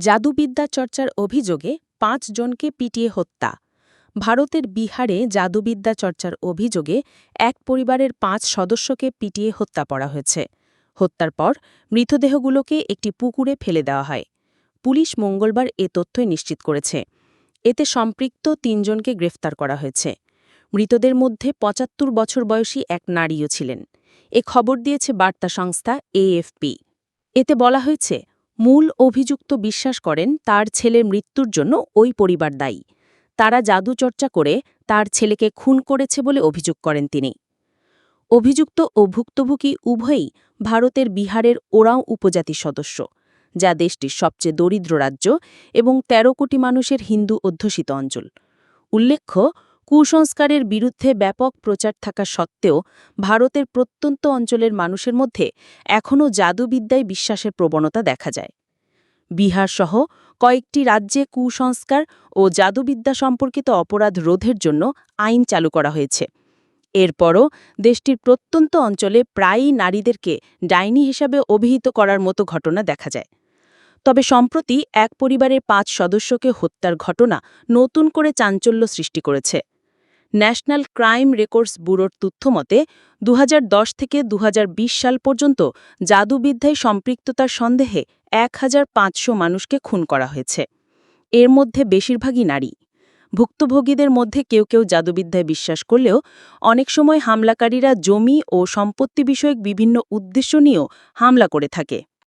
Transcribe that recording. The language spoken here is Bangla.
জাদুবিদ্যা চর্চার অভিযোগে ৫ জনকে পিটিয়ে হত্যা। ভারতের বিহারে জাদুবিদ্যা চর্চার অভিযোগে এক পরিবারের ৫ সদস্যকে পিটিয়ে হত্যা করা হয়েছে। হত্যার পর মৃতদেহগুলোকে একটি পুকুরে ফেলে দেওয়া হয়। পুলিশ মঙ্গলবার এ তথ্যই নিশ্চিত করেছে। এতে সম্পৃক্ত ৩ জনকে গ্রেফতার করা হয়েছে। মৃতদের মধ্যে ৭৫ বছর বয়সী এক নারীও ছিলেন। এ খবর দিয়েছে বার্তা সংস্থা এএফপি। এতে বলা হয়েছে, মূল অভিযুক্ত বিশ্বাস করেন তার ছেলের মৃত্যুর জন্য ওই পরিবার দায়ী। তারা জাদুচর্চা করে তার ছেলেকে খুন করেছে বলে অভিযোগ করেন তিনি। অভিযুক্ত ও ভুক্তভোগী উভয়ই ভারতের বিহারের ওরাঁও উপজাতির সদস্য, যা দেশটির সবচেয়ে দরিদ্র রাজ্য এবং ১৩ কোটি মানুষের হিন্দু অধ্যুষিত অঞ্চল। উল্লেখ্য, কুসংস্কারের বিরুদ্ধে ব্যাপক প্রচার থাকা সত্ত্বেও ভারতের প্রত্যন্ত অঞ্চলের মানুষের মধ্যে এখনও জাদুবিদ্যায় বিশ্বাসের প্রবণতা দেখা যায়। বিহারসহ কয়েকটি রাজ্যে কুসংস্কার ও জাদুবিদ্যা সম্পর্কিত অপরাধ রোধের জন্য আইন চালু করা হয়েছে। এরপরও দেশটির প্রত্যন্ত অঞ্চলে প্রায়ই নারীদেরকে ডাইনি হিসাবে অভিহিত করার মতো ঘটনা দেখা যায়। তবে সম্প্রতি এক পরিবারের ৫ সদস্যকে হত্যার ঘটনা নতুন করে চাঞ্চল্য সৃষ্টি করেছে। ন্যাশনাল ক্রাইম রেকর্ডস ব্যুরোর তথ্যমতে ২০১০ থেকে ২০২০ সাল পর্যন্ত জাদুবিদ্যায় সম্পৃক্ততার সন্দেহে ১৫০০ মানুষকে খুন করা হয়েছে। এর মধ্যে বেশিরভাগই নারী। ভুক্তভোগীদের মধ্যে কেউ কেউ জাদুবিদ্যায় বিশ্বাস করলেও অনেক সময় হামলাকারীরা জমি ও সম্পত্তি বিষয়ক বিভিন্ন উদ্দেশ্য নিয়েও হামলা করে থাকে।